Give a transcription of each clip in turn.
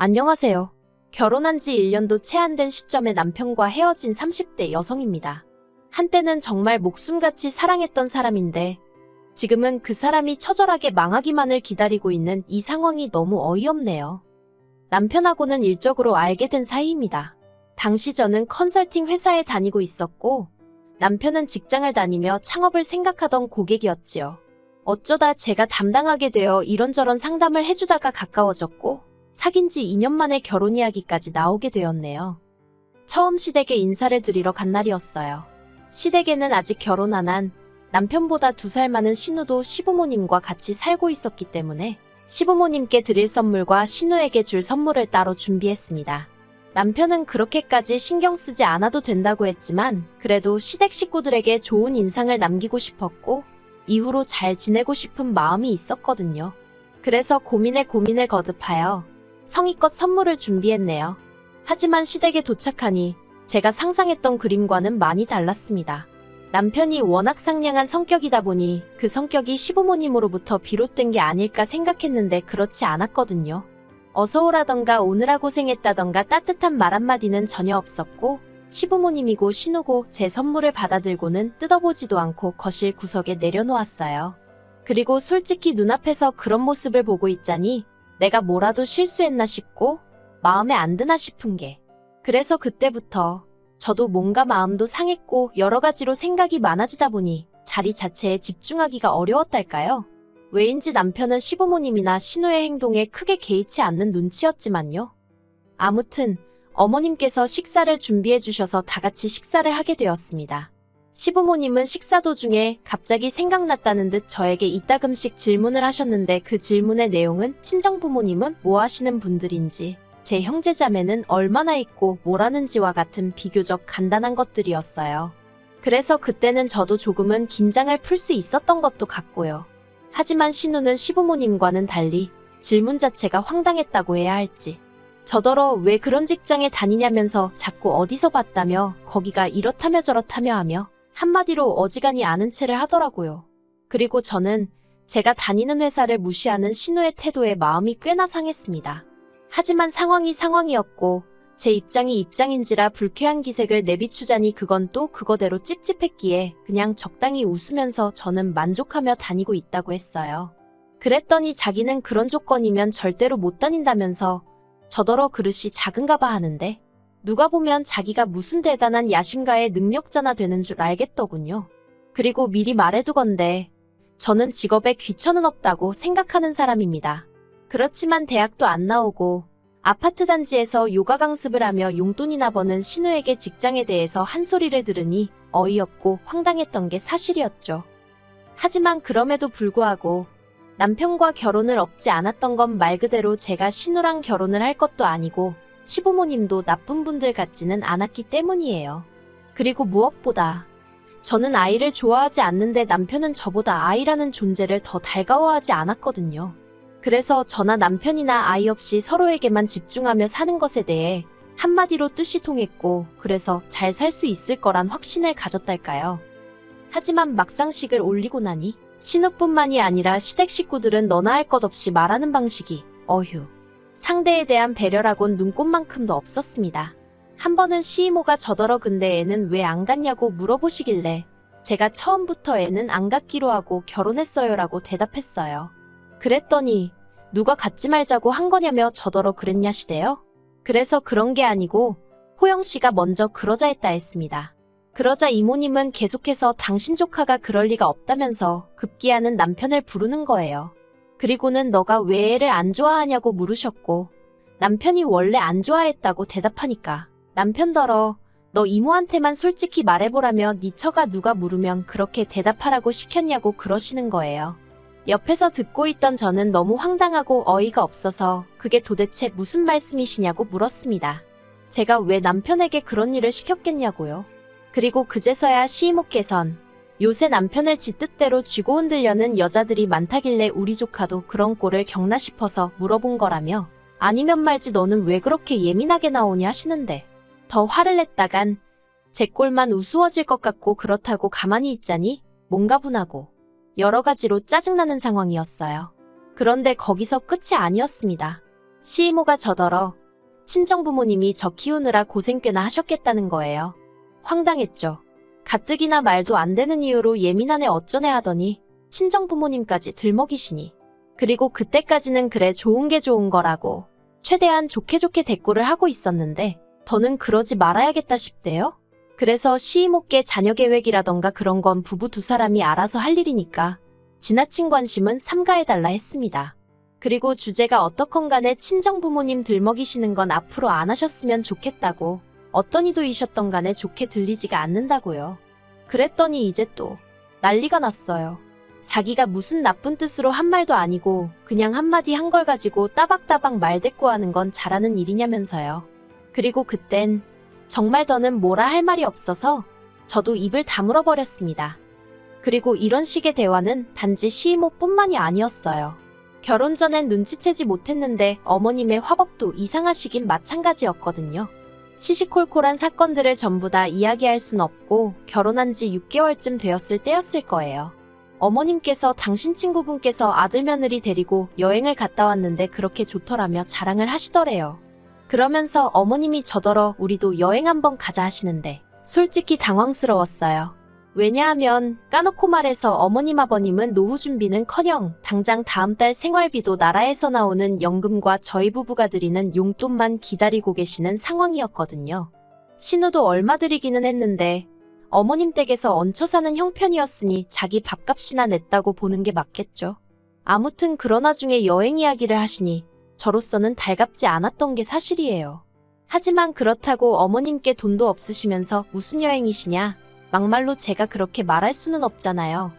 안녕하세요. 결혼한 지 1년도 채 안 된 시점에 남편과 헤어진 30대 여성입니다. 한때는 정말 목숨같이 사랑했던 사람인데 지금은 그 사람이 처절하게 망하기만을 기다리고 있는 이 상황이 너무 어이없네요. 남편하고는 일적으로 알게 된 사이입니다. 당시 저는 컨설팅 회사에 다니고 있었고 남편은 직장을 다니며 창업을 생각하던 고객이었지요. 어쩌다 제가 담당하게 되어 이런저런 상담을 해주다가 가까워졌고 사귄 지 2년 만에 결혼 이야기까지 나오게 되었네요. 처음 시댁에 인사를 드리러 간 날이었어요. 시댁에는 아직 결혼 안 한 남편보다 2살 많은 신우도 시부모님과 같이 살고 있었기 때문에 시부모님께 드릴 선물과 신우에게 줄 선물을 따로 준비했습니다. 남편은 그렇게까지 신경 쓰지 않아도 된다고 했지만 그래도 시댁 식구들에게 좋은 인상을 남기고 싶었고 이후로 잘 지내고 싶은 마음이 있었거든요. 그래서 고민에 고민을 거듭하여 성의껏 선물을 준비했네요. 하지만 시댁에 도착하니 제가 상상했던 그림과는 많이 달랐습니다. 남편이 워낙 상냥한 성격이다 보니 그 성격이 시부모님으로부터 비롯된 게 아닐까 생각했는데 그렇지 않았거든요. 어서오라던가 오느라 고생했다던가 따뜻한 말 한마디는 전혀 없었고 시부모님이고 신우고 제 선물을 받아들고는 뜯어보지도 않고 거실 구석에 내려놓았어요. 그리고 솔직히 눈앞에서 그런 모습을 보고 있자니 내가 뭐라도 실수했나 싶고 마음에 안 드나 싶은 게 그래서 그때부터 저도 뭔가 마음도 상했고 여러 가지로 생각이 많아지다 보니 자리 자체에 집중하기가 어려웠달까요? 왜인지 남편은 시부모님이나 신우의 행동에 크게 개의치 않는 눈치였지만요. 아무튼 어머님께서 식사를 준비해 주셔서 다 같이 식사를 하게 되었습니다. 시부모님은 식사 도중에 갑자기 생각났다는 듯 저에게 이따금씩 질문을 하셨는데 그 질문의 내용은 친정부모님은 뭐 하시는 분들인지, 제 형제자매는 얼마나 있고 뭘 하는지와 같은 비교적 간단한 것들이었어요. 그래서 그때는 저도 조금은 긴장을 풀 수 있었던 것도 같고요. 하지만 신우는 시부모님과는 달리 질문 자체가 황당했다고 해야 할지 저더러 왜 그런 직장에 다니냐면서 자꾸 어디서 봤다며 거기가 이렇다며 저렇다며 하며 한마디로 어지간히 아는 체를 하더라고요. 그리고 저는 제가 다니는 회사를 무시하는 신우의 태도에 마음이 꽤나 상했습니다. 하지만 상황이 상황이었고 제 입장이 입장인지라 불쾌한 기색을 내비추자니 그건 또 그거대로 찝찝했기에 그냥 적당히 웃으면서 저는 만족하며 다니고 있다고 했어요. 그랬더니 자기는 그런 조건이면 절대로 못 다닌다면서 저더러 그릇이 작은가 봐 하는데 누가 보면 자기가 무슨 대단한 야심가의 능력자나 되는 줄 알겠더군요. 그리고 미리 말해두건대 저는 직업에 귀천은 없다고 생각하는 사람입니다. 그렇지만 대학도 안 나오고 아파트 단지에서 요가 강습을 하며 용돈이나 버는 신우에게 직장에 대해서 한 소리를 들으니 어이없고 황당했던 게 사실이었죠. 하지만 그럼에도 불구하고 남편과 결혼을 업지 않았던 건 말 그대로 제가 신우랑 결혼을 할 것도 아니고 시부모님도 나쁜 분들 같지는 않았기 때문이에요. 그리고 무엇보다 저는 아이를 좋아하지 않는데 남편은 저보다 아이라는 존재를 더 달가워하지 않았거든요. 그래서 저나 남편이나 아이 없이 서로에게만 집중하며 사는 것에 대해 한마디로 뜻이 통했고 그래서 잘 살 수 있을 거란 확신을 가졌달까요. 하지만 막상식을 올리고 나니 신우뿐만이 아니라 시댁 식구들은 너나 할 것 없이 말하는 방식이 어휴. 상대에 대한 배려라곤 눈꼽만큼도 없었습니다. 한 번은 시이모가 저더러 근데 애는 왜 안 갔냐고 물어보시길래 제가 처음부터 애는 안 갔기로 하고 결혼했어요 라고 대답했어요. 그랬더니 누가 갖지 말자고 한 거냐며 저더러 그랬냐시대요. 그래서 그런 게 아니고 호영씨가 먼저 그러자 했다 했습니다. 그러자 이모님은 계속해서 당신 조카가 그럴 리가 없다면서 급기야는 남편을 부르는 거예요. 그리고는 너가 왜 애를 안 좋아하냐고 물으셨고 남편이 원래 안 좋아했다고 대답하니까 남편더러 너 이모한테만 솔직히 말해보라며 네 처가 누가 물으면 그렇게 대답하라고 시켰냐고 그러시는 거예요. 옆에서 듣고 있던 저는 너무 황당하고 어이가 없어서 그게 도대체 무슨 말씀이시냐고 물었습니다. 제가 왜 남편에게 그런 일을 시켰겠냐고요. 그리고 그제서야 시이모께선 요새 남편을 지 뜻대로 쥐고 흔들려는 여자들이 많다길래 우리 조카도 그런 꼴을 겪나 싶어서 물어본 거라며 아니면 말지 너는 왜 그렇게 예민하게 나오냐 하시는데 더 화를 냈다간 제 꼴만 우스워질 것 같고 그렇다고 가만히 있자니 뭔가 분하고 여러 가지로 짜증나는 상황이었어요. 그런데 거기서 끝이 아니었습니다. 시이모가 저더러 친정부모님이 저 키우느라 고생 꽤나 하셨겠다는 거예요. 황당했죠. 가뜩이나 말도 안 되는 이유로 예민하네 어쩌네 하더니 친정부모님까지 들먹이시니. 그리고 그때까지는 그래 좋은 게 좋은 거라고 최대한 좋게 좋게 대꾸를 하고 있었는데 더는 그러지 말아야겠다 싶대요. 그래서 시이모께 자녀 계획이라던가 그런 건 부부 두 사람이 알아서 할 일이니까 지나친 관심은 삼가해달라 했습니다. 그리고 주제가 어떻건 간에 친정부모님 들먹이시는 건 앞으로 안 하셨으면 좋겠다고 어떤 이도이셨던 간에 좋게 들리지가 않는다고요. 그랬더니 이제 또 난리가 났어요. 자기가 무슨 나쁜 뜻으로 한 말도 아니고 그냥 한마디 한 걸 가지고 따박따박 말대꾸하는 건 잘하는 일이냐면서요. 그리고 그땐 정말 더는 뭐라 할 말이 없어서 저도 입을 다물어 버렸습니다. 그리고 이런 식의 대화는 단지 시이모뿐만이 아니었어요. 결혼 전엔 눈치채지 못했는데 어머님의 화법도 이상하시긴 마찬가지였거든요. 시시콜콜한 사건들을 전부 다 이야기할 순 없고 결혼한 지 6개월쯤 되었을 때였을 거예요. 어머님께서 당신 친구분께서 아들 며느리 데리고 여행을 갔다 왔는데 그렇게 좋더라며 자랑을 하시더래요. 그러면서 어머님이 저더러 우리도 여행 한번 가자 하시는데 솔직히 당황스러웠어요. 왜냐하면 까놓고 말해서 어머님 아버님은 노후 준비는커녕 당장 다음 달 생활비도 나라에서 나오는 연금과 저희 부부가 드리는 용돈만 기다리고 계시는 상황이었거든요. 신우도 얼마 드리기는 했는데 어머님 댁에서 얹혀 사는 형편이었으니 자기 밥값이나 냈다고 보는 게 맞겠죠. 아무튼 그런 와중에 여행 이야기를 하시니 저로서는 달갑지 않았던 게 사실이에요. 하지만 그렇다고 어머님께 돈도 없으시면서 무슨 여행이시냐? 막말로 제가 그렇게 말할 수는 없잖아요.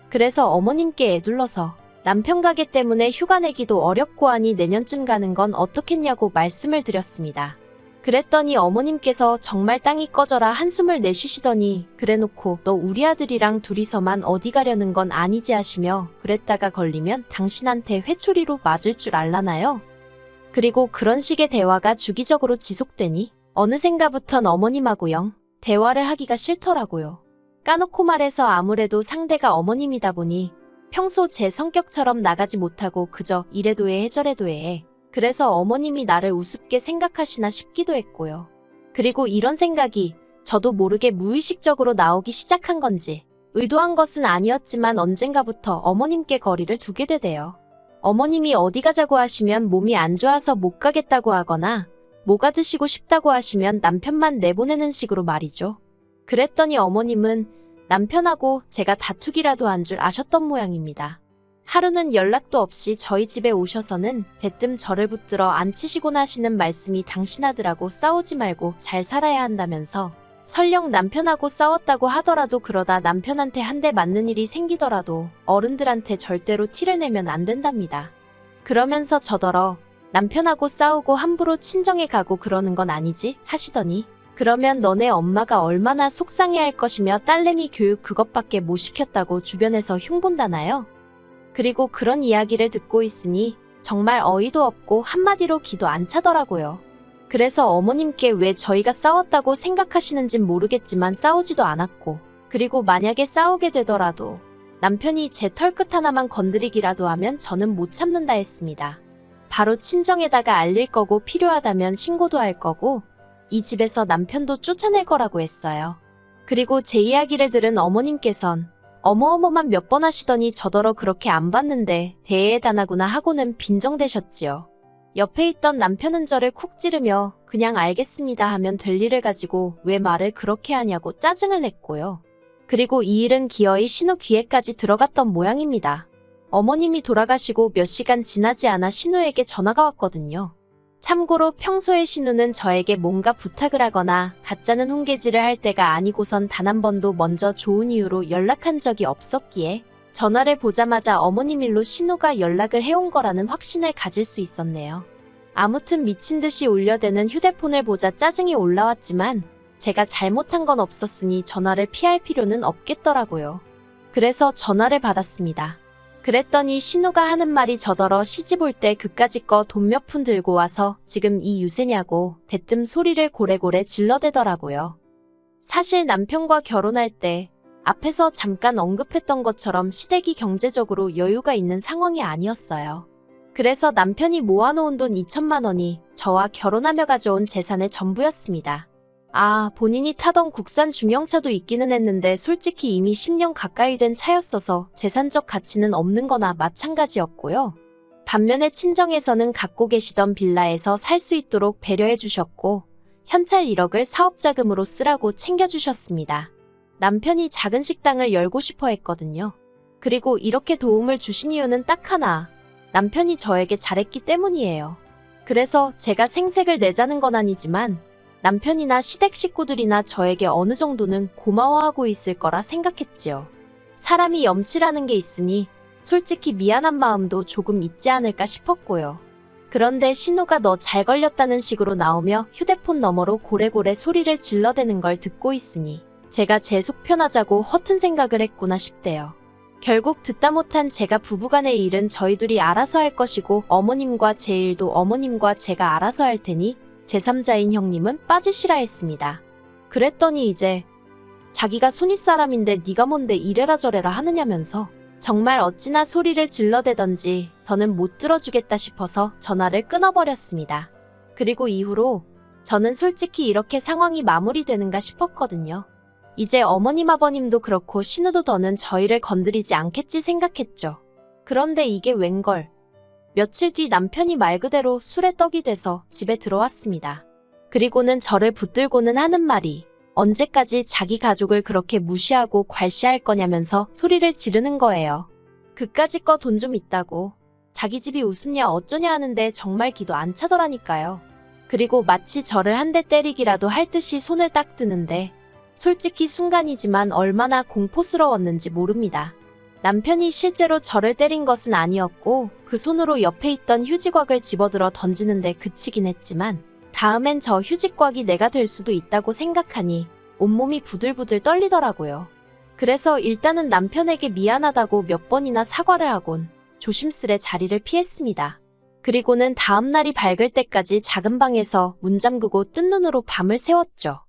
그래서 어머님께 애둘러서 남편 가게 때문에 휴가 내기도 어렵고 하니 내년쯤 가는 건 어떻겠냐고 말씀을 드렸습니다. 그랬더니 어머님께서 정말 땅이 꺼져라 한숨을 내쉬시더니 그래놓고 너 우리 아들이랑 둘이서만 어디 가려는 건 아니지 하시며 그랬다가 걸리면 당신한테 회초리로 맞을 줄 알라나요? 그리고 그런 식의 대화가 주기적으로 지속되니 어느샌가부턴 어머님하고 영 대화를 하기가 싫더라고요. 까놓고 말해서 아무래도 상대가 어머님이다 보니 평소 제 성격처럼 나가지 못하고 그저 이래도 해 저래도 해. 그래서 어머님이 나를 우습게 생각하시나 싶기도 했고요. 그리고 이런 생각이 저도 모르게 무의식적으로 나오기 시작한 건지 의도한 것은 아니었지만 언젠가부터 어머님께 거리를 두게 되대요. 어머님이 어디 가자고 하시면 몸이 안 좋아서 못 가겠다고 하거나 뭐가 드시고 싶다고 하시면 남편만 내보내는 식으로 말이죠. 그랬더니 어머님은 남편하고 제가 다투기라도 한 줄 아셨던 모양입니다. 하루는 연락도 없이 저희 집에 오셔서는 대뜸 저를 붙들어 앉히시곤 하시는 말씀이 당신 아들하고 싸우지 말고 잘 살아야 한다면서 설령 남편하고 싸웠다고 하더라도 그러다 남편한테 한 대 맞는 일이 생기더라도 어른들한테 절대로 티를 내면 안 된답니다. 그러면서 저더러 남편하고 싸우고 함부로 친정에 가고 그러는 건 아니지 하시더니 그러면 너네 엄마가 얼마나 속상해할 것이며 딸내미 교육 그것밖에 못 시켰다고 주변에서 흉본다나요? 그리고 그런 이야기를 듣고 있으니 정말 어이도 없고 한마디로 기도 안 차더라고요. 그래서 어머님께 왜 저희가 싸웠다고 생각하시는진 모르겠지만 싸우지도 않았고 그리고 만약에 싸우게 되더라도 남편이 제 털끝 하나만 건드리기라도 하면 저는 못 참는다 했습니다. 바로 친정에다가 알릴 거고 필요하다면 신고도 할 거고 이 집에서 남편도 쫓아낼 거라고 했어요. 그리고 제 이야기를 들은 어머님께선 어머어머만 몇 번 하시더니 저더러 그렇게 안 봤는데 대해다나구나 하고는 빈정대셨지요. 옆에 있던 남편은 저를 쿡 찌르며 그냥 알겠습니다 하면 될 일을 가지고 왜 말을 그렇게 하냐고 짜증을 냈고요. 그리고 이 일은 기어이 신우 귀에까지 들어갔던 모양입니다. 어머님이 돌아가시고 몇 시간 지나지 않아 신우에게 전화가 왔거든요. 참고로 평소에 신우는 저에게 뭔가 부탁을 하거나 가짜는 훈계질을 할 때가 아니고선 단 한 번도 먼저 좋은 이유로 연락한 적이 없었기에 전화를 보자마자 어머님 일로 신우가 연락을 해온 거라는 확신을 가질 수 있었네요. 아무튼 미친 듯이 울려대는 휴대폰을 보자 짜증이 올라왔지만 제가 잘못한 건 없었으니 전화를 피할 필요는 없겠더라고요. 그래서 전화를 받았습니다. 그랬더니 신우가 하는 말이 저더러 시집 올 때 그까짓 거 돈 몇 푼 들고 와서 지금 이 유세냐고 대뜸 소리를 고래고래 질러대더라고요. 사실 남편과 결혼할 때 앞에서 잠깐 언급했던 것처럼 시댁이 경제적으로 여유가 있는 상황이 아니었어요. 그래서 남편이 모아놓은 돈 2천만 원이 저와 결혼하며 가져온 재산의 전부였습니다. 본인이 타던 국산 중형차도 있기는 했는데 솔직히 이미 10년 가까이 된 차였어서 재산적 가치는 없는 거나 마찬가지였고요. 반면에 친정에서는 갖고 계시던 빌라에서 살 수 있도록 배려해 주셨고 현찰 1억을 사업자금으로 쓰라고 챙겨주셨습니다. 남편이 작은 식당을 열고 싶어 했거든요. 그리고 이렇게 도움을 주신 이유는 딱 하나. 남편이 저에게 잘했기 때문이에요. 그래서 제가 생색을 내자는 건 아니지만 남편이나 시댁 식구들이나 저에게 어느 정도는 고마워하고 있을 거라 생각했지요. 사람이 염치라는 게 있으니 솔직히 미안한 마음도 조금 있지 않을까 싶었고요. 그런데 신우가 너 잘 걸렸다는 식으로 나오며 휴대폰 너머로 고래고래 소리를 질러대는 걸 듣고 있으니 제가 제 속 편하자고 허튼 생각을 했구나 싶대요. 결국 듣다 못한 제가 부부간의 일은 저희 둘이 알아서 할 것이고 어머님과 제 일도 어머님과 제가 알아서 할 테니 제3자인 형님은 빠지시라 했습니다. 그랬더니 이제 자기가 손윗사람인데 네가 뭔데 이래라 저래라 하느냐면서 정말 어찌나 소리를 질러대던지 더는 못 들어주겠다 싶어서 전화를 끊어버렸습니다. 그리고 이후로 저는 솔직히 이렇게 상황이 마무리되는가 싶었거든요. 이제 어머님 아버님도 그렇고 신우도 더는 저희를 건드리지 않겠지 생각했죠. 그런데 이게 웬걸. 며칠 뒤 남편이 말 그대로 술에 떡이 돼서 집에 들어왔습니다. 그리고는 저를 붙들고는 하는 말이 언제까지 자기 가족을 그렇게 무시하고 괄시할 거냐면서 소리를 지르는 거예요. 그까짓 거 돈 좀 있다고. 자기 집이 우습냐 어쩌냐 하는데 정말 기도 안 차더라니까요. 그리고 마치 저를 한 대 때리기라도 할 듯이 손을 딱 드는데 솔직히 순간이지만 얼마나 공포스러웠는지 모릅니다. 남편이 실제로 저를 때린 것은 아니었고 그 손으로 옆에 있던 휴지곽을 집어들어 던지는데 그치긴 했지만 다음엔 저 휴지곽이 내가 될 수도 있다고 생각하니 온몸이 부들부들 떨리더라고요. 그래서 일단은 남편에게 미안하다고 몇 번이나 사과를 하곤 조심스레 자리를 피했습니다. 그리고는 다음날이 밝을 때까지 작은 방에서 문 잠그고 뜬 눈으로 밤을 새웠죠.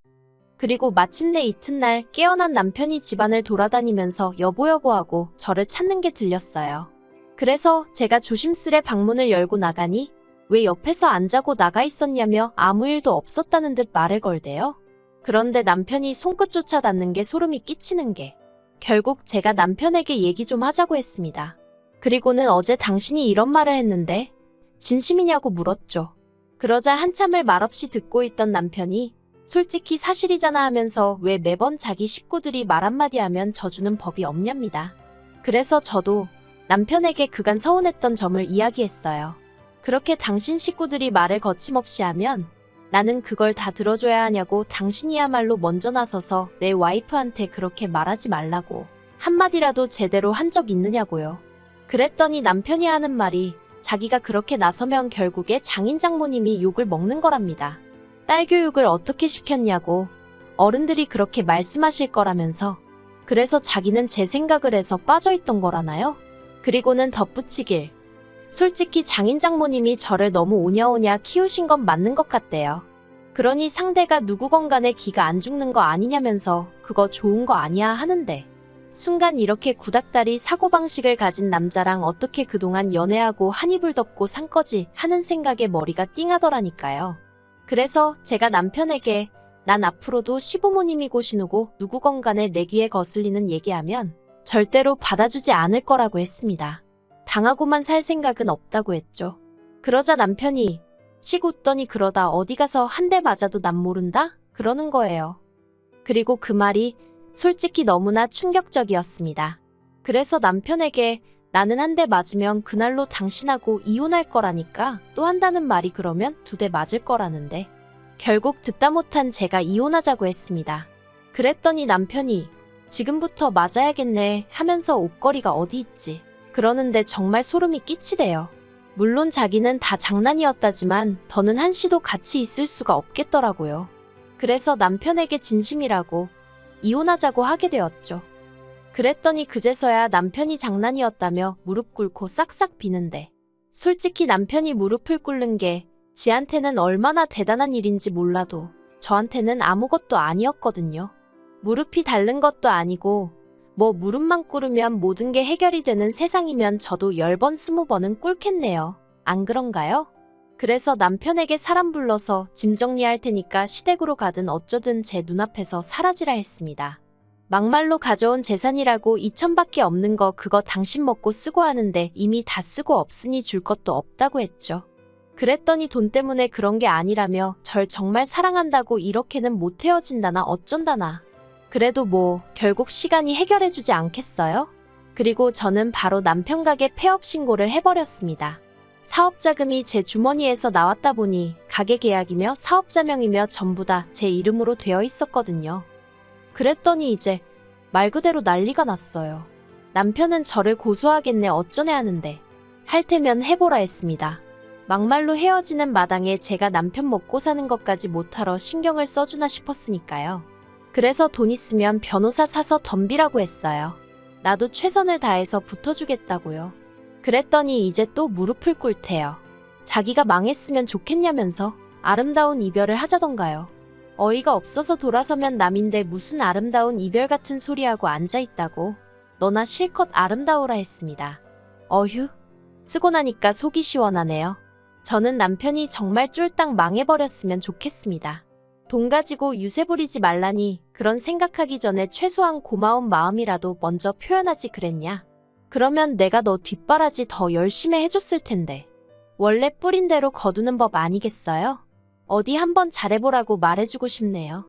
그리고 마침내 이튿날 깨어난 남편이 집안을 돌아다니면서 여보여보하고 저를 찾는 게 들렸어요. 그래서 제가 조심스레 방문을 열고 나가니 왜 옆에서 안 자고 나가 있었냐며 아무 일도 없었다는 듯 말을 걸대요. 그런데 남편이 손끝조차 닿는 게 소름이 끼치는 게 결국 제가 남편에게 얘기 좀 하자고 했습니다. 그리고는 어제 당신이 이런 말을 했는데 진심이냐고 물었죠. 그러자 한참을 말없이 듣고 있던 남편이 솔직히 사실이잖아 하면서 왜 매번 자기 식구들이 말 한마디 하면 져주는 법이 없냐입니다. 그래서 저도 남편에게 그간 서운했던 점을 이야기했어요. 그렇게 당신 식구들이 말을 거침없이 하면 나는 그걸 다 들어줘야 하냐고 당신이야말로 먼저 나서서 내 와이프한테 그렇게 말하지 말라고 한마디라도 제대로 한 적 있느냐고요. 그랬더니 남편이 하는 말이 자기가 그렇게 나서면 결국에 장인 장모님이 욕을 먹는 거랍니다. 딸 교육을 어떻게 시켰냐고 어른들이 그렇게 말씀하실 거라면서 그래서 자기는 제 생각을 해서 빠져있던 거라나요? 그리고는 덧붙이길 솔직히 장인 장모님이 저를 너무 오냐오냐 키우신 건 맞는 것 같대요. 그러니 상대가 누구건 간에 기가 안 죽는 거 아니냐면서 그거 좋은 거 아니야 하는데 순간 이렇게 구닥다리 사고방식을 가진 남자랑 어떻게 그동안 연애하고 한 이불 덮고 산 거지 하는 생각에 머리가 띵하더라니까요. 그래서 제가 남편에게 난 앞으로도 시부모님이고 신우고 누구건 간에 내 귀에 거슬리는 얘기하면 절대로 받아주지 않을 거라고 했습니다. 당하고만 살 생각은 없다고 했죠. 그러자 남편이 씩 웃더니 그러다 어디 가서 한 대 맞아도 난 모른다? 그러는 거예요. 그리고 그 말이 솔직히 너무나 충격적이었습니다. 그래서 남편에게 나는 한 대 맞으면 그날로 당신하고 이혼할 거라니까 또 한다는 말이 그러면 2대 맞을 거라는데 결국 듣다 못한 제가 이혼하자고 했습니다. 그랬더니 남편이 지금부터 맞아야겠네 하면서 옷걸이가 어디 있지 그러는데 정말 소름이 끼치대요. 물론 자기는 다 장난이었다지만 더는 한시도 같이 있을 수가 없겠더라고요. 그래서 남편에게 진심이라고 이혼하자고 하게 되었죠. 그랬더니 그제서야 남편이 장난이었다며 무릎 꿇고 싹싹 비는데 솔직히 남편이 무릎을 꿇는 게 지한테는 얼마나 대단한 일인지 몰라도 저한테는 아무것도 아니었거든요. 무릎이 닳는 것도 아니고 뭐 무릎만 꿇으면 모든 게 해결이 되는 세상이면 저도 10번 20번은 꿇겠네요. 안 그런가요? 그래서 남편에게 사람 불러서 짐 정리할 테니까 시댁으로 가든 어쩌든 제 눈앞에서 사라지라 했습니다. 막말로 가져온 재산이라고 2천밖에 없는 거 그거 당신 먹고 쓰고 하는데 이미 다 쓰고 없으니 줄 것도 없다고 했죠. 그랬더니 돈 때문에 그런 게 아니라며 절 정말 사랑한다고 이렇게는 못 헤어진다나 어쩐다나. 그래도 뭐 결국 시간이 해결해주지 않겠어요? 그리고 저는 바로 남편 가게 폐업 신고를 해버렸습니다. 사업자금이 제 주머니에서 나왔다 보니 가게 계약이며 사업자명이며 전부 다 제 이름으로 되어 있었거든요. 그랬더니 이제 말 그대로 난리가 났어요. 남편은 저를 고소하겠네 어쩌네 하는데 할 테면 해보라 했습니다. 막말로 헤어지는 마당에 제가 남편 먹고 사는 것까지 못하러 신경을 써주나 싶었으니까요. 그래서 돈 있으면 변호사 사서 덤비라고 했어요. 나도 최선을 다해서 붙어주겠다고요. 그랬더니 이제 또 무릎을 꿇대요. 자기가 망했으면 좋겠냐면서 아름다운 이별을 하자던가요. 어이가 없어서 돌아서면 남인데 무슨 아름다운 이별 같은 소리하고 앉아있다고. 너나 실컷 아름다우라 했습니다. 어휴, 쓰고 나니까 속이 시원하네요. 저는 남편이 정말 쫄딱 망해버렸으면 좋겠습니다. 돈 가지고 유세 부리지 말라니 그런 생각하기 전에 최소한 고마운 마음이라도 먼저 표현하지 그랬냐. 그러면 내가 너 뒷바라지 더 열심히 해줬을 텐데. 원래 뿌린 대로 거두는 법 아니겠어요? 어디 한번 잘해보라고 말해주고 싶네요.